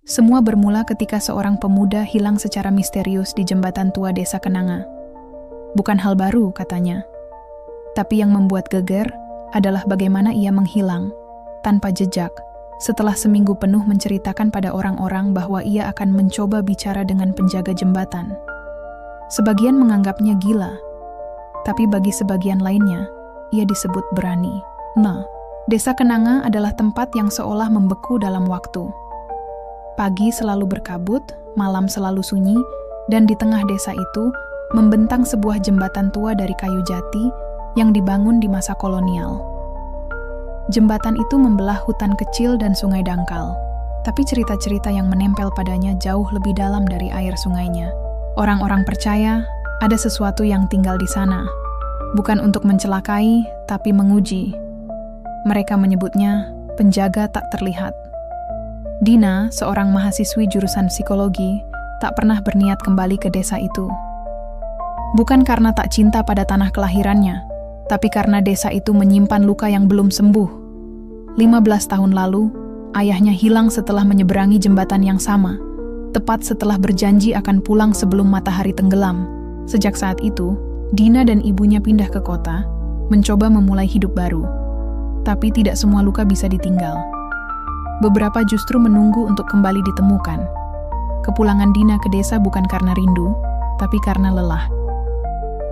Semua bermula ketika seorang pemuda hilang secara misterius di jembatan tua Desa Kenanga. Bukan hal baru, katanya. Tapi yang membuat geger adalah bagaimana ia menghilang tanpa jejak setelah seminggu penuh menceritakan pada orang-orang bahwa ia akan mencoba bicara dengan penjaga jembatan. Sebagian menganggapnya gila, tapi bagi sebagian lainnya, ia disebut berani. Desa Kenanga adalah tempat yang seolah membeku dalam waktu. Pagi selalu berkabut, malam selalu sunyi, dan di tengah desa itu membentang sebuah jembatan tua dari kayu jati yang dibangun di masa kolonial. Jembatan itu membelah hutan kecil dan sungai dangkal, tapi cerita-cerita yang menempel padanya jauh lebih dalam dari air sungainya. Orang-orang percaya ada sesuatu yang tinggal di sana, bukan untuk mencelakai, tapi menguji. Mereka menyebutnya penjaga tak terlihat. Dina, seorang mahasiswi jurusan psikologi, tak pernah berniat kembali ke desa itu. Bukan karena tak cinta pada tanah kelahirannya, tapi karena desa itu menyimpan luka yang belum sembuh. 15 tahun lalu, ayahnya hilang setelah menyeberangi jembatan yang sama, tepat setelah berjanji akan pulang sebelum matahari tenggelam. Sejak saat itu, Dina dan ibunya pindah ke kota, mencoba memulai hidup baru. Tapi tidak semua luka bisa ditinggal. Beberapa justru menunggu untuk kembali ditemukan. Kepulangan Dina ke desa bukan karena rindu, tapi karena lelah.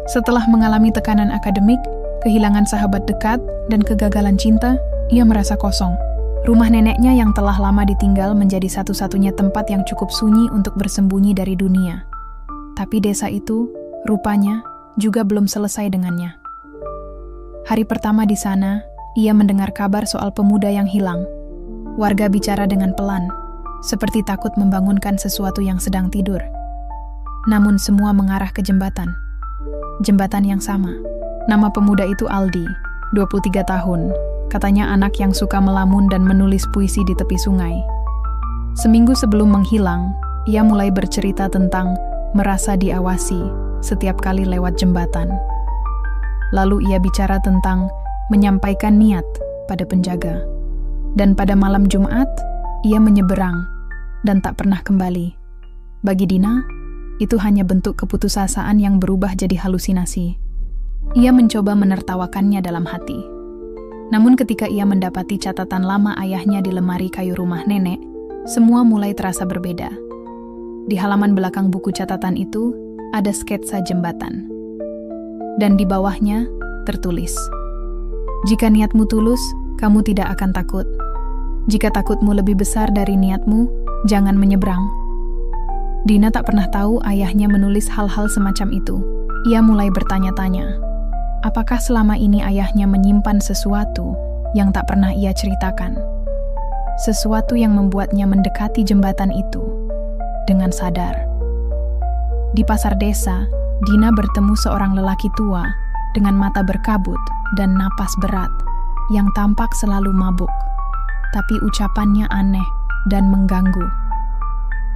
Setelah mengalami tekanan akademik, kehilangan sahabat dekat, dan kegagalan cinta, ia merasa kosong. Rumah neneknya yang telah lama ditinggal menjadi satu-satunya tempat yang cukup sunyi untuk bersembunyi dari dunia. Tapi desa itu, rupanya, juga belum selesai dengannya. Hari pertama di sana, ia mendengar kabar soal pemuda yang hilang. Warga bicara dengan pelan, seperti takut membangunkan sesuatu yang sedang tidur. Namun semua mengarah ke jembatan. Jembatan yang sama. Nama pemuda itu Aldi, 23 tahun. Katanya anak yang suka melamun dan menulis puisi di tepi sungai. Seminggu sebelum menghilang, ia mulai bercerita tentang merasa diawasi setiap kali lewat jembatan. Lalu ia bicara tentang menyampaikan niat pada penjaga. Dan pada malam Jumat, ia menyeberang dan tak pernah kembali. Bagi Dina, itu hanya bentuk keputusasaan yang berubah jadi halusinasi. Ia mencoba menertawakannya dalam hati. Namun ketika ia mendapati catatan lama ayahnya di lemari kayu rumah nenek, semua mulai terasa berbeda. Di halaman belakang buku catatan itu, ada sketsa jembatan. Dan di bawahnya, tertulis, "Jika niatmu tulus, kamu tidak akan takut. Jika takutmu lebih besar dari niatmu, jangan menyeberang." Dina tak pernah tahu ayahnya menulis hal-hal semacam itu. Ia mulai bertanya-tanya, apakah selama ini ayahnya menyimpan sesuatu yang tak pernah ia ceritakan? Sesuatu yang membuatnya mendekati jembatan itu dengan sadar. Di pasar desa, Dina bertemu seorang lelaki tua dengan mata berkabut dan napas berat yang tampak selalu mabuk. Tapi ucapannya aneh dan mengganggu.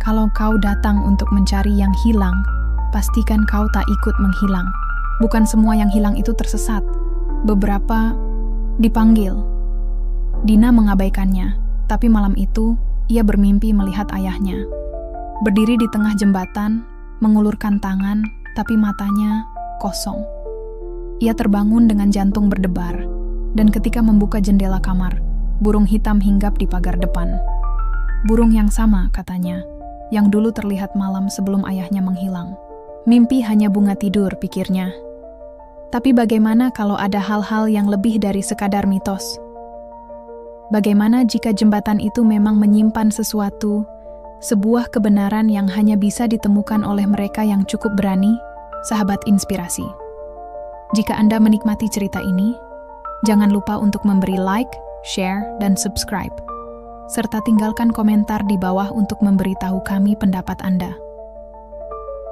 "Kalau kau datang untuk mencari yang hilang, pastikan kau tak ikut menghilang. Bukan semua yang hilang itu tersesat. Beberapa dipanggil." Dina mengabaikannya, tapi malam itu ia bermimpi melihat ayahnya. Berdiri di tengah jembatan, mengulurkan tangan, tapi matanya kosong. Ia terbangun dengan jantung berdebar, dan ketika membuka jendela kamar, burung hitam hinggap di pagar depan. Burung yang sama, katanya, yang dulu terlihat malam sebelum ayahnya menghilang. Mimpi hanya bunga tidur, pikirnya. Tapi bagaimana kalau ada hal-hal yang lebih dari sekadar mitos? Bagaimana jika jembatan itu memang menyimpan sesuatu, sebuah kebenaran yang hanya bisa ditemukan oleh mereka yang cukup berani? Sahabat inspirasi, jika Anda menikmati cerita ini, jangan lupa untuk memberi like, share, dan subscribe. Serta tinggalkan komentar di bawah untuk memberitahu kami pendapat Anda.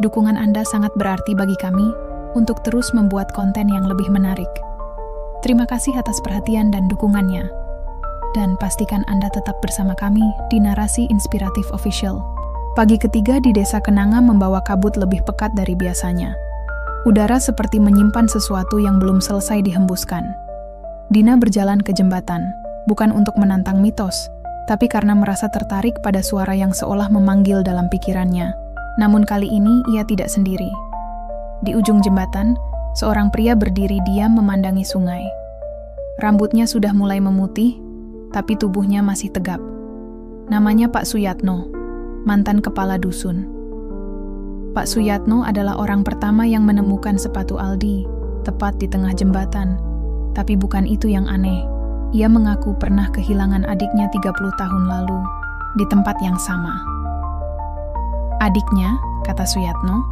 Dukungan Anda sangat berarti bagi kami untuk terus membuat konten yang lebih menarik. Terima kasih atas perhatian dan dukungannya. Dan pastikan Anda tetap bersama kami di Narasi Inspiratif Official. Pagi ketiga di Desa Kenanga membawa kabut lebih pekat dari biasanya. Udara seperti menyimpan sesuatu yang belum selesai dihembuskan. Dina berjalan ke jembatan, bukan untuk menantang mitos, tapi karena merasa tertarik pada suara yang seolah memanggil dalam pikirannya. Namun kali ini ia tidak sendiri. Di ujung jembatan, seorang pria berdiri diam memandangi sungai. Rambutnya sudah mulai memutih, tapi tubuhnya masih tegap. Namanya Pak Suyatno, mantan kepala dusun. Pak Suyatno adalah orang pertama yang menemukan sepatu Aldi, tepat di tengah jembatan. Tapi bukan itu yang aneh. Ia mengaku pernah kehilangan adiknya 30 tahun lalu, di tempat yang sama. Adiknya, kata Suyatno,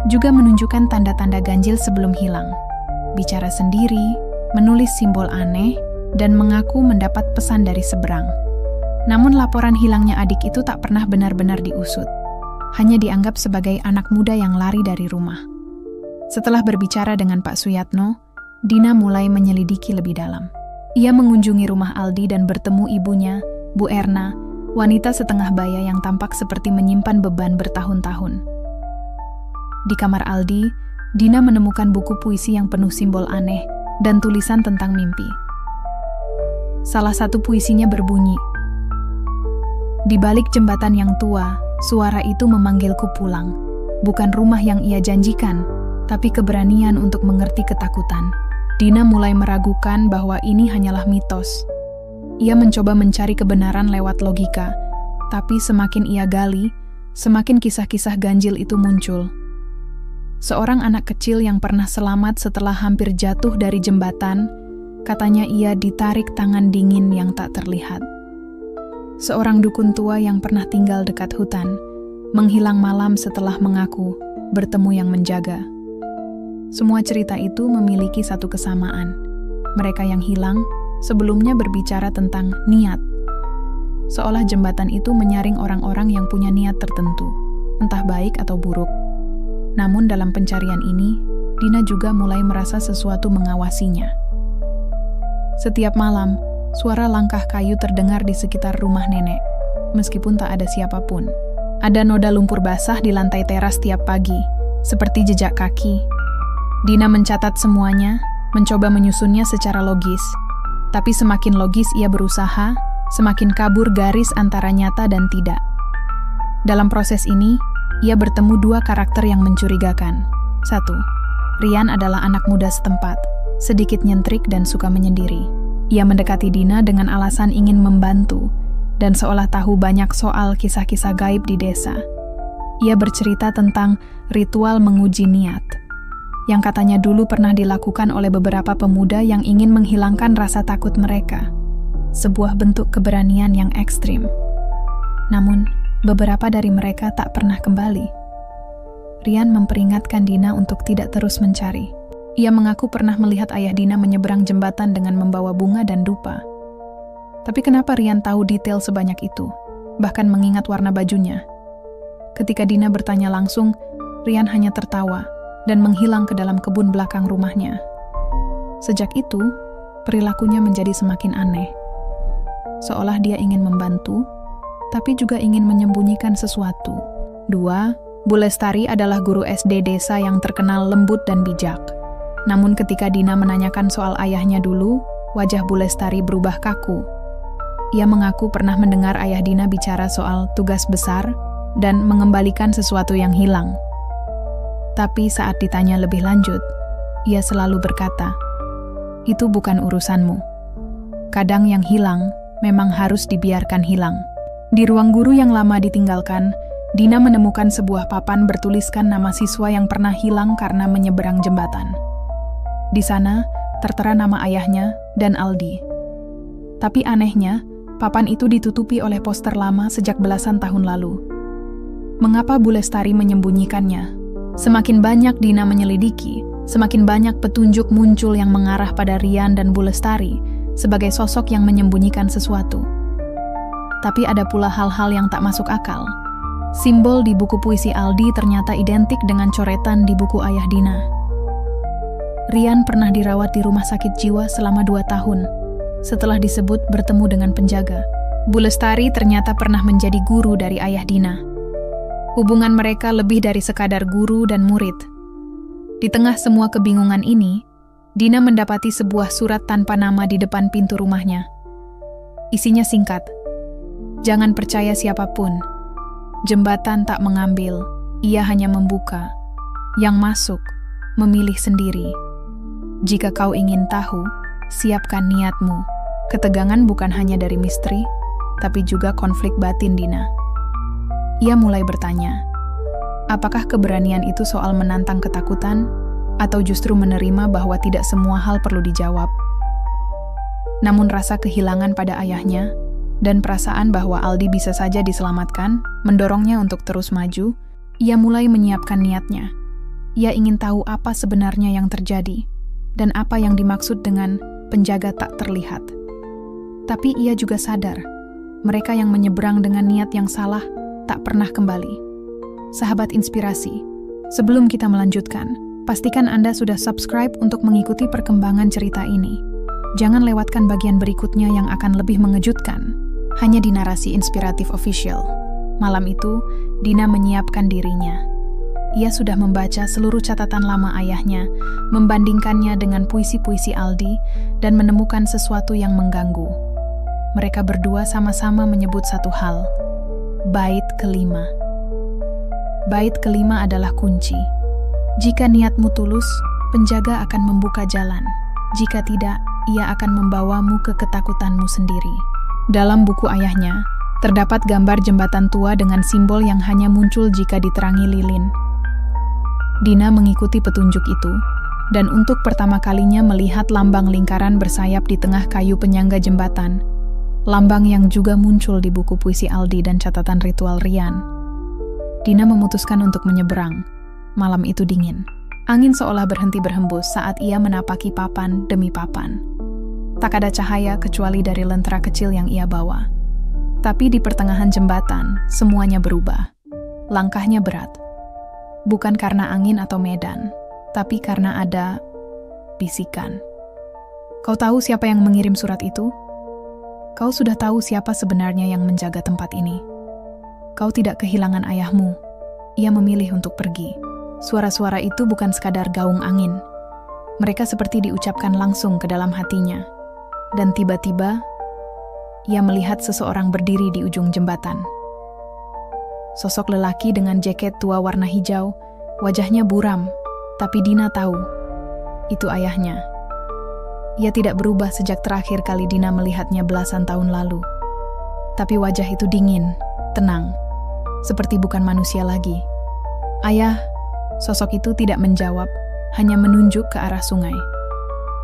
juga menunjukkan tanda-tanda ganjil sebelum hilang. Bicara sendiri, menulis simbol aneh, dan mengaku mendapat pesan dari seberang. Namun laporan hilangnya adik itu tak pernah benar-benar diusut. Hanya dianggap sebagai anak muda yang lari dari rumah. Setelah berbicara dengan Pak Suyatno, Dina mulai menyelidiki lebih dalam. Ia mengunjungi rumah Aldi dan bertemu ibunya, Bu Erna, wanita setengah baya yang tampak seperti menyimpan beban bertahun-tahun. Di kamar Aldi, Dina menemukan buku puisi yang penuh simbol aneh dan tulisan tentang mimpi. Salah satu puisinya berbunyi, "Di balik jembatan yang tua, suara itu memanggilku pulang. Bukan rumah yang ia janjikan, tapi keberanian untuk mengerti ketakutan." Dina mulai meragukan bahwa ini hanyalah mitos. Ia mencoba mencari kebenaran lewat logika, tapi semakin ia gali, semakin kisah-kisah ganjil itu muncul. Seorang anak kecil yang pernah selamat setelah hampir jatuh dari jembatan, katanya ia ditarik tangan dingin yang tak terlihat. Seorang dukun tua yang pernah tinggal dekat hutan, menghilang malam setelah mengaku bertemu yang menjaga. Semua cerita itu memiliki satu kesamaan. Mereka yang hilang sebelumnya berbicara tentang niat. Seolah jembatan itu menyaring orang-orang yang punya niat tertentu, entah baik atau buruk. Namun dalam pencarian ini, Dina juga mulai merasa sesuatu mengawasinya. Setiap malam, suara langkah kayu terdengar di sekitar rumah nenek, meskipun tak ada siapapun. Ada noda lumpur basah di lantai teras tiap pagi, seperti jejak kaki. Dina mencatat semuanya, mencoba menyusunnya secara logis. Tapi semakin logis ia berusaha, semakin kabur garis antara nyata dan tidak. Dalam proses ini, ia bertemu dua karakter yang mencurigakan. 1. Rian adalah anak muda setempat, sedikit nyentrik dan suka menyendiri. Ia mendekati Dina dengan alasan ingin membantu, dan seolah tahu banyak soal kisah-kisah gaib di desa. Ia bercerita tentang ritual menguji niat, yang katanya dulu pernah dilakukan oleh beberapa pemuda yang ingin menghilangkan rasa takut mereka. Sebuah bentuk keberanian yang ekstrim. Namun, beberapa dari mereka tak pernah kembali. Rian memperingatkan Dina untuk tidak terus mencari. Ia mengaku pernah melihat ayah Dina menyeberang jembatan dengan membawa bunga dan dupa. Tapi kenapa Rian tahu detail sebanyak itu, bahkan mengingat warna bajunya? Ketika Dina bertanya langsung, Rian hanya tertawa dan menghilang ke dalam kebun belakang rumahnya. Sejak itu, perilakunya menjadi semakin aneh. Seolah dia ingin membantu, tapi juga ingin menyembunyikan sesuatu. 2. Bu Lestari adalah guru SD desa yang terkenal lembut dan bijak. Namun ketika Dina menanyakan soal ayahnya dulu, wajah Bu Lestari berubah kaku. Ia mengaku pernah mendengar ayah Dina bicara soal tugas besar dan mengembalikan sesuatu yang hilang. Tapi saat ditanya lebih lanjut, ia selalu berkata, "Itu bukan urusanmu. Kadang yang hilang memang harus dibiarkan hilang." Di ruang guru yang lama ditinggalkan, Dina menemukan sebuah papan bertuliskan nama siswa yang pernah hilang karena menyeberang jembatan. Di sana, tertera nama ayahnya dan Aldi. Tapi anehnya, papan itu ditutupi oleh poster lama sejak belasan tahun lalu. Mengapa Bu Lestari menyembunyikannya? Semakin banyak Dina menyelidiki, semakin banyak petunjuk muncul yang mengarah pada Rian dan Bu Lestari sebagai sosok yang menyembunyikan sesuatu. Tapi ada pula hal-hal yang tak masuk akal. Simbol di buku puisi Aldi ternyata identik dengan coretan di buku ayah Dina. Rian pernah dirawat di rumah sakit jiwa selama 2 tahun, setelah disebut bertemu dengan penjaga. Bu Lestari ternyata pernah menjadi guru dari ayah Dina. Hubungan mereka lebih dari sekadar guru dan murid. Di tengah semua kebingungan ini, Dina mendapati sebuah surat tanpa nama di depan pintu rumahnya. Isinya singkat. Jangan percaya siapapun. Jembatan tak mengambil, ia hanya membuka. Yang masuk, memilih sendiri. Jika kau ingin tahu, siapkan niatmu. Ketegangan bukan hanya dari misteri, tapi juga konflik batin Dina. Ia mulai bertanya, apakah keberanian itu soal menantang ketakutan, atau justru menerima bahwa tidak semua hal perlu dijawab? Namun rasa kehilangan pada ayahnya, dan perasaan bahwa Aldi bisa saja diselamatkan, mendorongnya untuk terus maju. Ia mulai menyiapkan niatnya. Ia ingin tahu apa sebenarnya yang terjadi, dan apa yang dimaksud dengan penjaga tak terlihat. Tapi ia juga sadar, mereka yang menyeberang dengan niat yang salah tak pernah kembali. Sahabat inspirasi, sebelum kita melanjutkan, pastikan Anda sudah subscribe untuk mengikuti perkembangan cerita ini. Jangan lewatkan bagian berikutnya yang akan lebih mengejutkan, hanya di Narasi Inspiratif Official. Malam itu, Dina menyiapkan dirinya. Ia sudah membaca seluruh catatan lama ayahnya, membandingkannya dengan puisi-puisi Aldi, dan menemukan sesuatu yang mengganggu. Mereka berdua sama-sama menyebut satu hal, bait kelima. Bait kelima adalah kunci. Jika niatmu tulus, penjaga akan membuka jalan. Jika tidak, ia akan membawamu ke ketakutanmu sendiri. Dalam buku ayahnya, terdapat gambar jembatan tua dengan simbol yang hanya muncul jika diterangi lilin. Dina mengikuti petunjuk itu, dan untuk pertama kalinya melihat lambang lingkaran bersayap di tengah kayu penyangga jembatan, lambang yang juga muncul di buku puisi Aldi dan catatan ritual Rian. Dina memutuskan untuk menyeberang. Malam itu dingin. Angin seolah berhenti berhembus saat ia menapaki papan demi papan. Tak ada cahaya kecuali dari lentera kecil yang ia bawa. Tapi di pertengahan jembatan, semuanya berubah. Langkahnya berat. Bukan karena angin atau medan, tapi karena ada bisikan. Kau tahu siapa yang mengirim surat itu? Kau sudah tahu siapa sebenarnya yang menjaga tempat ini. Kau tidak kehilangan ayahmu. Ia memilih untuk pergi. Suara-suara itu bukan sekadar gaung angin. Mereka seperti diucapkan langsung ke dalam hatinya. Dan tiba-tiba, ia melihat seseorang berdiri di ujung jembatan. Sosok lelaki dengan jaket tua warna hijau, wajahnya buram, tapi Dina tahu, itu ayahnya. Ia tidak berubah sejak terakhir kali Dina melihatnya belasan tahun lalu. Tapi wajah itu dingin, tenang, seperti bukan manusia lagi. Ayah, sosok itu tidak menjawab, hanya menunjuk ke arah sungai.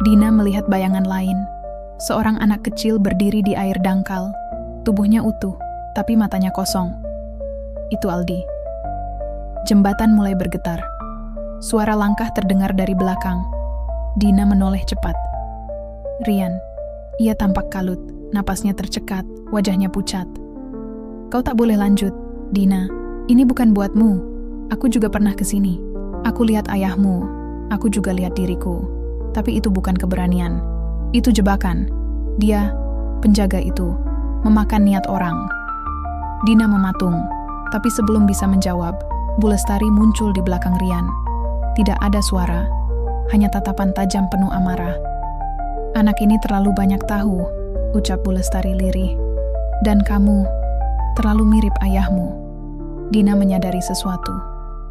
Dina melihat bayangan lain, seorang anak kecil berdiri di air dangkal, tubuhnya utuh, tapi matanya kosong. Itu Aldi. Jembatan mulai bergetar. Suara langkah terdengar dari belakang. Dina menoleh cepat. Rian. Ia tampak kalut, napasnya tercekat, wajahnya pucat. Kau tak boleh lanjut, Dina. Ini bukan buatmu. Aku juga pernah ke sini. Aku lihat ayahmu. Aku juga lihat diriku. Tapi itu bukan keberanian. Itu jebakan. Dia, penjaga itu, memakan niat orang. Dina mematung. Tapi sebelum bisa menjawab, Bu Lestari muncul di belakang Rian. Tidak ada suara, hanya tatapan tajam penuh amarah. Anak ini terlalu banyak tahu, ucap Bu Lestari lirih. Dan kamu, terlalu mirip ayahmu. Dina menyadari sesuatu.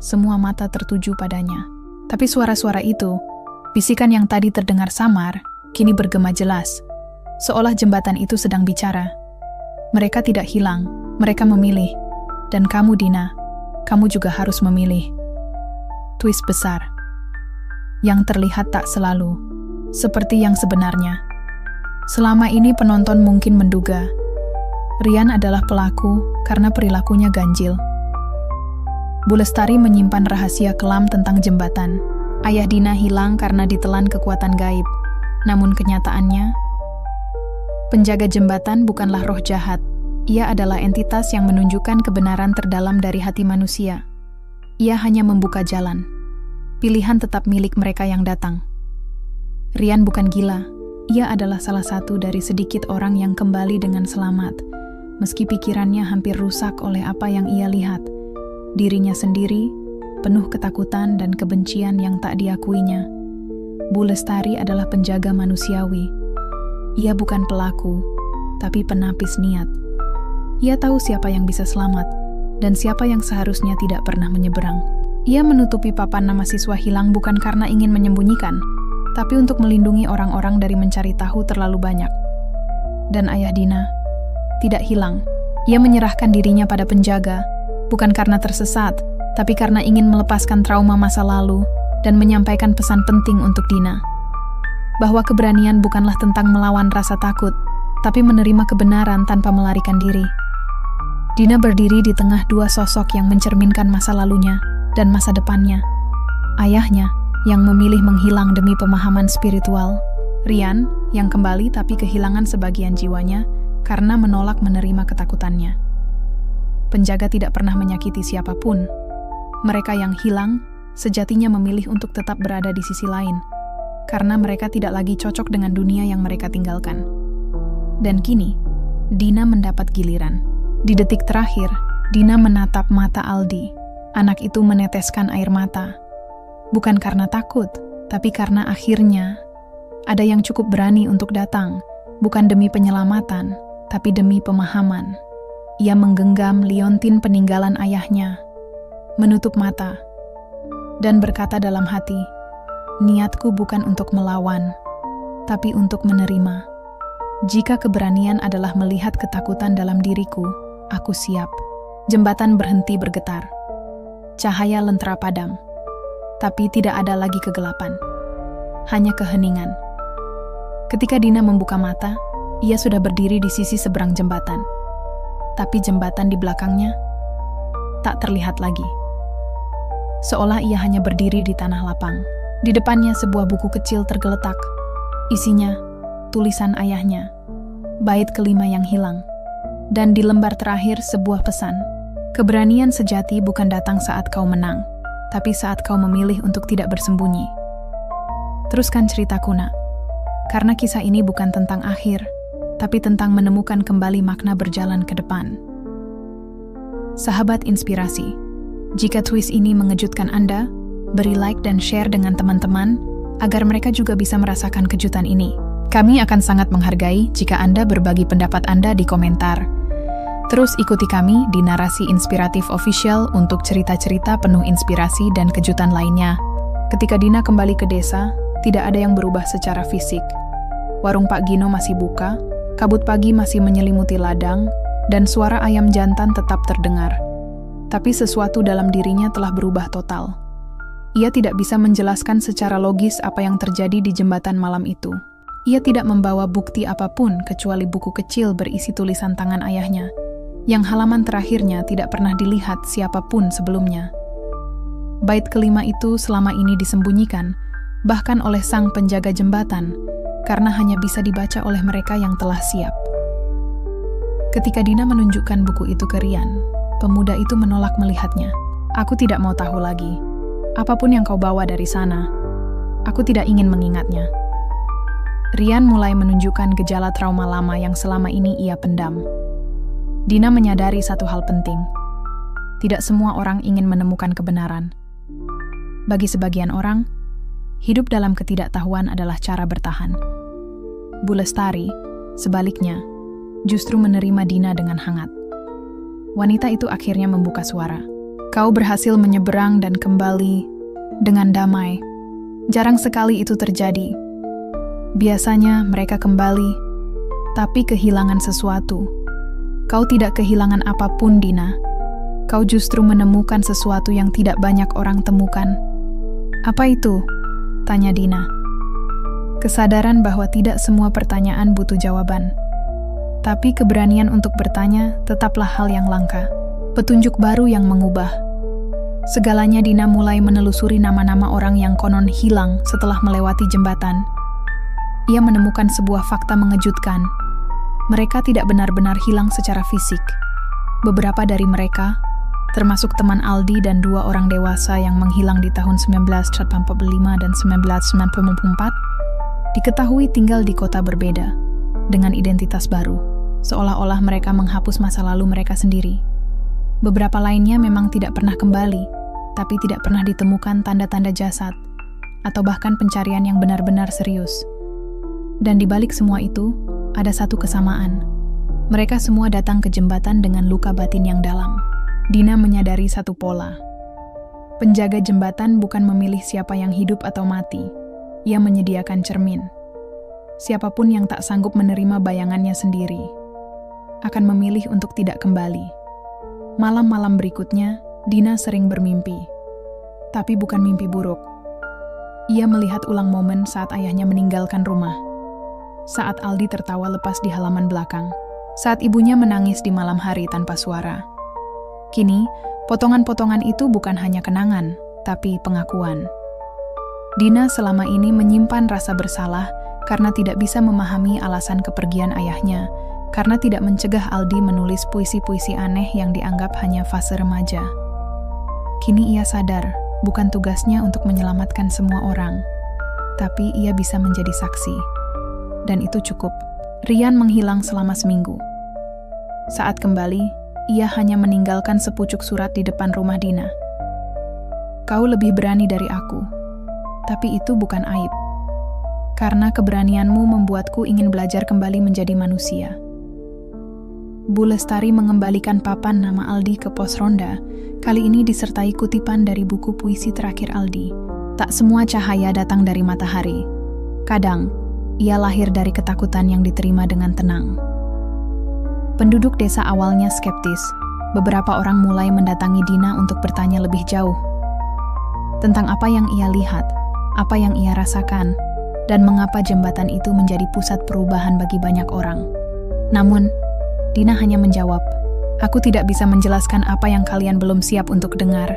Semua mata tertuju padanya. Tapi suara-suara itu, bisikan yang tadi terdengar samar, kini bergema jelas. Seolah jembatan itu sedang bicara. Mereka tidak hilang, mereka memilih. Dan kamu, Dina, kamu juga harus memilih. Twist besar. Yang terlihat tak selalu seperti yang sebenarnya. Selama ini penonton mungkin menduga Rian adalah pelaku karena perilakunya ganjil. Bu Lestari menyimpan rahasia kelam tentang jembatan. Ayah Dina hilang karena ditelan kekuatan gaib. Namun kenyataannya, penjaga jembatan bukanlah roh jahat. Ia adalah entitas yang menunjukkan kebenaran terdalam dari hati manusia. Ia hanya membuka jalan. Pilihan tetap milik mereka yang datang. Rian bukan gila. Ia adalah salah satu dari sedikit orang yang kembali dengan selamat, meski pikirannya hampir rusak oleh apa yang ia lihat. Dirinya sendiri, penuh ketakutan dan kebencian yang tak diakuinya. Bu Lestari adalah penjaga manusiawi. Ia bukan pelaku, tapi penapis niat. Ia tahu siapa yang bisa selamat, dan siapa yang seharusnya tidak pernah menyeberang. Ia menutupi papan nama siswa hilang bukan karena ingin menyembunyikan, tapi untuk melindungi orang-orang dari mencari tahu terlalu banyak. Dan ayah Dina tidak hilang. Ia menyerahkan dirinya pada penjaga, bukan karena tersesat, tapi karena ingin melepaskan trauma masa lalu dan menyampaikan pesan penting untuk Dina. Bahwa keberanian bukanlah tentang melawan rasa takut, tapi menerima kebenaran tanpa melarikan diri. Dina berdiri di tengah dua sosok yang mencerminkan masa lalunya dan masa depannya. Ayahnya yang memilih menghilang demi pemahaman spiritual. Rian yang kembali tapi kehilangan sebagian jiwanya karena menolak menerima ketakutannya. Penjaga tidak pernah menyakiti siapapun. Mereka yang hilang sejatinya memilih untuk tetap berada di sisi lain, karena mereka tidak lagi cocok dengan dunia yang mereka tinggalkan. Dan kini, Dina mendapat giliran. Di detik terakhir, Dina menatap mata Aldi. Anak itu meneteskan air mata. Bukan karena takut, tapi karena akhirnya ada yang cukup berani untuk datang, bukan demi penyelamatan, tapi demi pemahaman. Ia menggenggam liontin peninggalan ayahnya, menutup mata, dan berkata dalam hati, "Niatku bukan untuk melawan, tapi untuk menerima. Jika keberanian adalah melihat ketakutan dalam diriku, aku siap." Jembatan berhenti bergetar. Cahaya lentera padam, tapi tidak ada lagi kegelapan. Hanya keheningan. Ketika Dina membuka mata, ia sudah berdiri di sisi seberang jembatan. Tapi jembatan di belakangnya tak terlihat lagi. Seolah ia hanya berdiri di tanah lapang. Di depannya sebuah buku kecil tergeletak. Isinya tulisan ayahnya, bait kelima yang hilang. Dan di lembar terakhir sebuah pesan. Keberanian sejati bukan datang saat kau menang, tapi saat kau memilih untuk tidak bersembunyi. Teruskan ceritaku, nak. Karena kisah ini bukan tentang akhir, tapi tentang menemukan kembali makna berjalan ke depan. Sahabat inspirasi, jika twist ini mengejutkan Anda, beri like dan share dengan teman-teman agar mereka juga bisa merasakan kejutan ini. Kami akan sangat menghargai jika Anda berbagi pendapat Anda di komentar. Terus ikuti kami di Narasi Inspiratif Official untuk cerita-cerita penuh inspirasi dan kejutan lainnya. Ketika Dina kembali ke desa, tidak ada yang berubah secara fisik. Warung Pak Gino masih buka, kabut pagi masih menyelimuti ladang, dan suara ayam jantan tetap terdengar. Tapi sesuatu dalam dirinya telah berubah total. Ia tidak bisa menjelaskan secara logis apa yang terjadi di jembatan malam itu. Ia tidak membawa bukti apapun kecuali buku kecil berisi tulisan tangan ayahnya, yang halaman terakhirnya tidak pernah dilihat siapapun sebelumnya. Bait kelima itu selama ini disembunyikan, bahkan oleh sang penjaga jembatan, karena hanya bisa dibaca oleh mereka yang telah siap. Ketika Dina menunjukkan buku itu ke Rian, pemuda itu menolak melihatnya. "Aku tidak mau tahu lagi. Apapun yang kau bawa dari sana, aku tidak ingin mengingatnya." Rian mulai menunjukkan gejala trauma lama yang selama ini ia pendam. Dina menyadari satu hal penting. Tidak semua orang ingin menemukan kebenaran. Bagi sebagian orang, hidup dalam ketidaktahuan adalah cara bertahan. Bu Lestari, sebaliknya, justru menerima Dina dengan hangat. Wanita itu akhirnya membuka suara. "Kau berhasil menyeberang dan kembali dengan damai. Jarang sekali itu terjadi. Biasanya mereka kembali, tapi kehilangan sesuatu. Kau tidak kehilangan apapun, Dina. Kau justru menemukan sesuatu yang tidak banyak orang temukan." "Apa itu?" tanya Dina. Kesadaran bahwa tidak semua pertanyaan butuh jawaban. Tapi keberanian untuk bertanya tetaplah hal yang langka. Petunjuk baru yang mengubah. Segalanya Dina mulai menelusuri nama-nama orang yang konon hilang setelah melewati jembatan. Ia menemukan sebuah fakta mengejutkan. Mereka tidak benar-benar hilang secara fisik. Beberapa dari mereka, termasuk teman Aldi dan 2 orang dewasa yang menghilang di tahun 1945 dan 1994, diketahui tinggal di kota berbeda, dengan identitas baru, seolah-olah mereka menghapus masa lalu mereka sendiri. Beberapa lainnya memang tidak pernah kembali, tapi tidak pernah ditemukan tanda-tanda jasad, atau bahkan pencarian yang benar-benar serius. Dan di balik semua itu, ada satu kesamaan. Mereka semua datang ke jembatan dengan luka batin yang dalam. Dina menyadari satu pola. Penjaga jembatan bukan memilih siapa yang hidup atau mati. Ia menyediakan cermin. Siapapun yang tak sanggup menerima bayangannya sendiri akan memilih untuk tidak kembali. Malam-malam berikutnya, Dina sering bermimpi. Tapi bukan mimpi buruk. Ia melihat ulang momen saat ayahnya meninggalkan rumah. Saat Aldi tertawa lepas di halaman belakang. Saat ibunya menangis di malam hari tanpa suara. Kini, potongan-potongan itu bukan hanya kenangan, tapi pengakuan. Dina selama ini menyimpan rasa bersalah karena tidak bisa memahami alasan kepergian ayahnya, karena tidak mencegah Aldi menulis puisi-puisi aneh yang dianggap hanya fase remaja. Kini ia sadar, bukan tugasnya untuk menyelamatkan semua orang, tapi ia bisa menjadi saksi. Dan itu cukup. Rian menghilang selama seminggu. Saat kembali, ia hanya meninggalkan sepucuk surat di depan rumah Dina. Kau lebih berani dari aku, tapi itu bukan aib. Karena keberanianmu membuatku ingin belajar kembali menjadi manusia. Bu Lestari mengembalikan papan nama Aldi ke pos ronda, kali ini disertai kutipan dari buku puisi terakhir Aldi. Tak semua cahaya datang dari matahari. Kadang, ia lahir dari ketakutan yang diterima dengan tenang. Penduduk desa awalnya skeptis. Beberapa orang mulai mendatangi Dina untuk bertanya lebih jauh tentang apa yang ia lihat, apa yang ia rasakan, dan mengapa jembatan itu menjadi pusat perubahan bagi banyak orang. Namun, Dina hanya menjawab, "Aku tidak bisa menjelaskan apa yang kalian belum siap untuk dengar.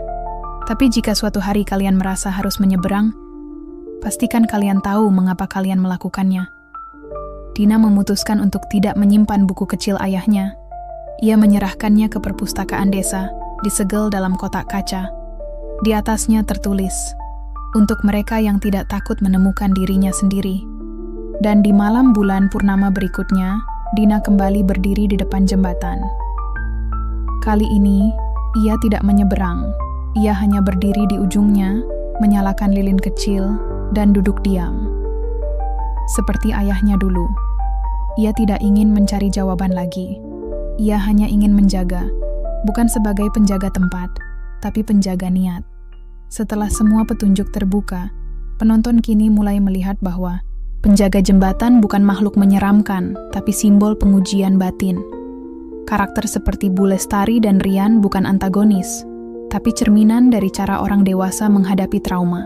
Tapi jika suatu hari kalian merasa harus menyeberang, pastikan kalian tahu mengapa kalian melakukannya." Dina memutuskan untuk tidak menyimpan buku kecil ayahnya. Ia menyerahkannya ke perpustakaan desa, disegel dalam kotak kaca. Di atasnya tertulis, "Untuk mereka yang tidak takut menemukan dirinya sendiri." Dan di malam bulan purnama berikutnya, Dina kembali berdiri di depan jembatan. Kali ini, ia tidak menyeberang. Ia hanya berdiri di ujungnya, menyalakan lilin kecil, dan duduk diam. Seperti ayahnya dulu, ia tidak ingin mencari jawaban lagi. Ia hanya ingin menjaga, bukan sebagai penjaga tempat, tapi penjaga niat. Setelah semua petunjuk terbuka, penonton kini mulai melihat bahwa penjaga jembatan bukan makhluk menyeramkan, tapi simbol pengujian batin. Karakter seperti Bu Lestari dan Rian bukan antagonis, tapi cerminan dari cara orang dewasa menghadapi trauma.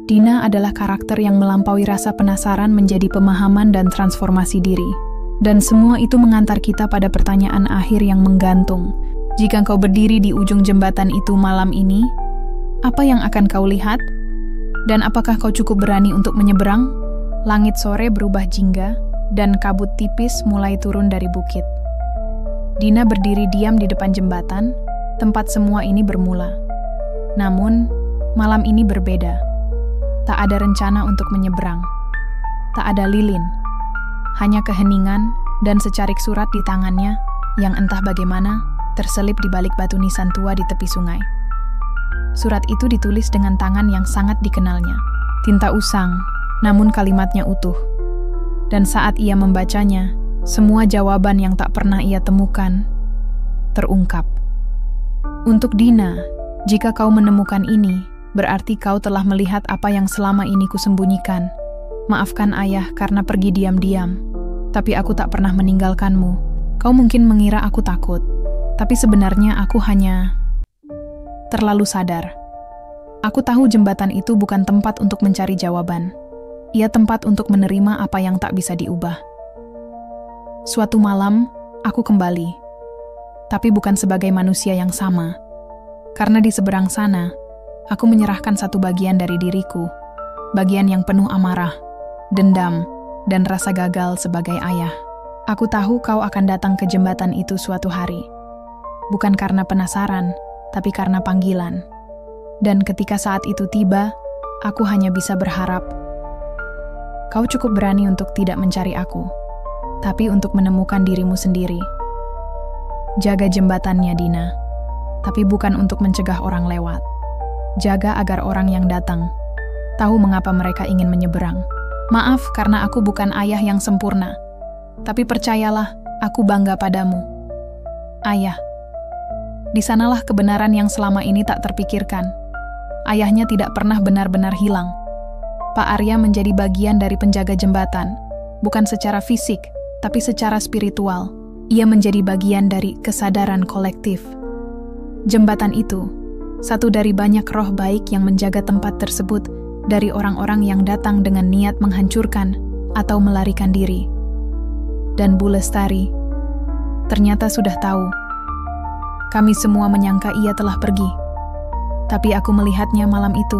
Dina adalah karakter yang melampaui rasa penasaran menjadi pemahaman dan transformasi diri. Dan semua itu mengantar kita pada pertanyaan akhir yang menggantung. Jika kau berdiri di ujung jembatan itu malam ini, apa yang akan kau lihat? Dan apakah kau cukup berani untuk menyeberang? Langit sore berubah jingga, dan kabut tipis mulai turun dari bukit. Dina berdiri diam di depan jembatan, tempat semua ini bermula. Namun, malam ini berbeda. Tak ada rencana untuk menyeberang. Tak ada lilin. Hanya keheningan dan secarik surat di tangannya yang entah bagaimana terselip di balik batu nisan tua di tepi sungai. Surat itu ditulis dengan tangan yang sangat dikenalnya. Tinta usang, namun kalimatnya utuh. Dan saat ia membacanya, semua jawaban yang tak pernah ia temukan terungkap. Untuk Dina, jika kau menemukan ini, berarti kau telah melihat apa yang selama ini kusembunyikan. Maafkan ayah karena pergi diam-diam, tapi aku tak pernah meninggalkanmu. Kau mungkin mengira aku takut, tapi sebenarnya aku hanya terlalu sadar. Aku tahu jembatan itu bukan tempat untuk mencari jawaban. Ia tempat untuk menerima apa yang tak bisa diubah. Suatu malam, aku kembali. Tapi bukan sebagai manusia yang sama. Karena di seberang sana, aku menyerahkan satu bagian dari diriku. Bagian yang penuh amarah, dendam, dan rasa gagal sebagai ayah. Aku tahu kau akan datang ke jembatan itu suatu hari. Bukan karena penasaran, tapi karena panggilan. Dan ketika saat itu tiba, aku hanya bisa berharap. Kau cukup berani untuk tidak mencari aku, tapi untuk menemukan dirimu sendiri. Jaga jembatannya, Dina. Tapi bukan untuk mencegah orang lewat. Jaga agar orang yang datang tahu mengapa mereka ingin menyeberang. Maaf karena aku bukan ayah yang sempurna. Tapi percayalah, Aku bangga padamu. Ayah. Di sanalah kebenaran yang selama ini tak terpikirkan. Ayahnya tidak pernah benar-benar hilang. Pak Arya menjadi bagian dari penjaga jembatan, bukan secara fisik, tapi secara spiritual. Ia menjadi bagian dari kesadaran kolektif. Jembatan itu, satu dari banyak roh baik yang menjaga tempat tersebut dari orang-orang yang datang dengan niat menghancurkan atau melarikan diri. Dan Bu Lestari ternyata sudah tahu. Kami semua menyangka ia telah pergi. Tapi aku melihatnya malam itu.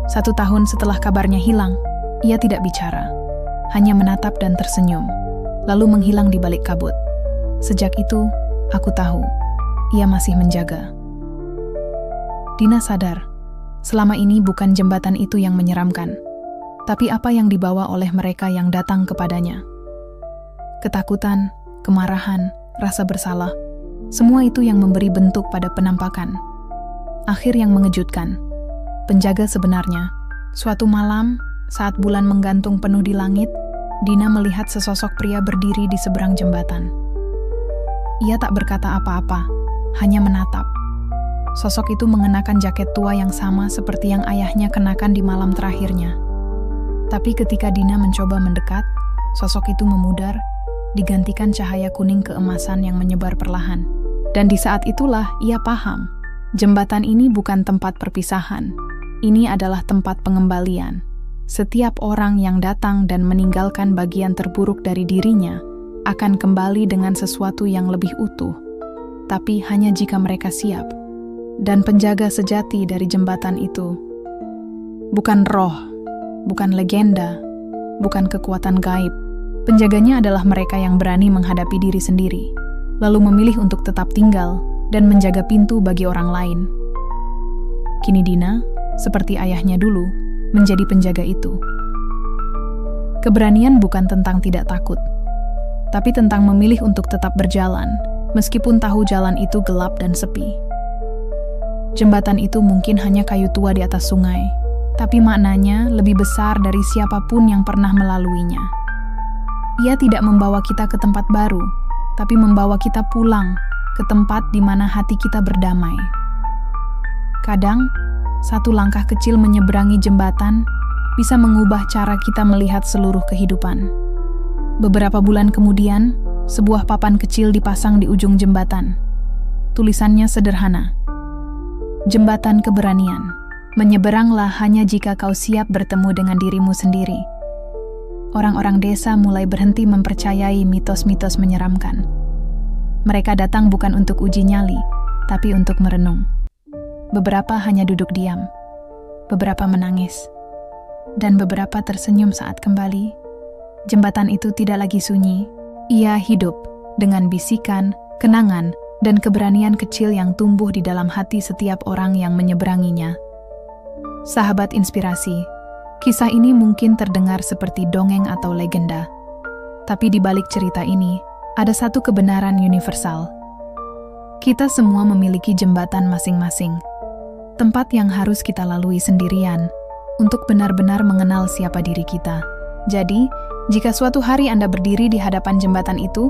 1 tahun setelah kabarnya hilang, ia tidak bicara. Hanya menatap dan tersenyum, lalu menghilang di balik kabut. Sejak itu, aku tahu, ia masih menjaga. Dina sadar, selama ini bukan jembatan itu yang menyeramkan, tapi apa yang dibawa oleh mereka yang datang kepadanya. Ketakutan, kemarahan, rasa bersalah, semua itu yang memberi bentuk pada penampakan. Akhir yang mengejutkan, penjaga sebenarnya. Suatu malam, saat bulan menggantung penuh di langit, Dina melihat sesosok pria berdiri di seberang jembatan. Ia tak berkata apa-apa, hanya menatap. Sosok itu mengenakan jaket tua yang sama seperti yang ayahnya kenakan di malam terakhirnya. Tapi ketika Dina mencoba mendekat, sosok itu memudar, digantikan cahaya kuning keemasan yang menyebar perlahan. Dan di saat itulah ia paham, jembatan ini bukan tempat perpisahan. Ini adalah tempat pengembalian. Setiap orang yang datang dan meninggalkan bagian terburuk dari dirinya akan kembali dengan sesuatu yang lebih utuh, tapi hanya jika mereka siap. Dan penjaga sejati dari jembatan itu bukan roh, bukan legenda, bukan kekuatan gaib. Penjaganya adalah mereka yang berani menghadapi diri sendiri, lalu memilih untuk tetap tinggal dan menjaga pintu bagi orang lain. Kini Dina, seperti ayahnya dulu, menjadi penjaga itu. Keberanian bukan tentang tidak takut, tapi tentang memilih untuk tetap berjalan, meskipun tahu jalan itu gelap dan sepi. Jembatan itu mungkin hanya kayu tua di atas sungai, tapi maknanya lebih besar dari siapapun yang pernah melaluinya. Ia tidak membawa kita ke tempat baru, tapi membawa kita pulang ke tempat di mana hati kita berdamai. Kadang, satu langkah kecil menyeberangi jembatan bisa mengubah cara kita melihat seluruh kehidupan. Beberapa bulan kemudian, sebuah papan kecil dipasang di ujung jembatan. Tulisannya sederhana. Jembatan keberanian. Menyeberanglah hanya jika kau siap bertemu dengan dirimu sendiri. Orang-orang desa mulai berhenti mempercayai mitos-mitos menyeramkan. Mereka datang bukan untuk uji nyali, tapi untuk merenung. Beberapa hanya duduk diam, beberapa menangis, dan beberapa tersenyum saat kembali. Jembatan itu tidak lagi sunyi. Ia hidup dengan bisikan, kenangan, dan keberanian kecil yang tumbuh di dalam hati setiap orang yang menyeberanginya. Sahabat inspirasi, kisah ini mungkin terdengar seperti dongeng atau legenda, tapi di balik cerita ini ada satu kebenaran universal. Kita semua memiliki jembatan masing-masing, tempat yang harus kita lalui sendirian untuk benar-benar mengenal siapa diri kita. Jadi, jika suatu hari Anda berdiri di hadapan jembatan itu,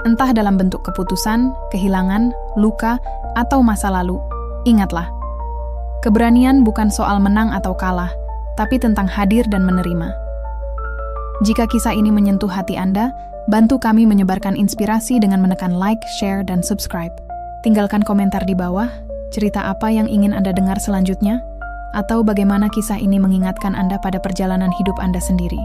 entah dalam bentuk keputusan, kehilangan, luka, atau masa lalu, ingatlah, keberanian bukan soal menang atau kalah, tapi tentang hadir dan menerima. Jika kisah ini menyentuh hati Anda, bantu kami menyebarkan inspirasi dengan menekan like, share, dan subscribe. Tinggalkan komentar di bawah, cerita apa yang ingin Anda dengar selanjutnya, atau bagaimana kisah ini mengingatkan Anda pada perjalanan hidup Anda sendiri.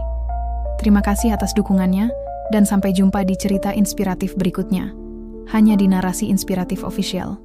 Terima kasih atas dukungannya, dan sampai jumpa di cerita inspiratif berikutnya. Hanya di Narasi Inspiratif Official.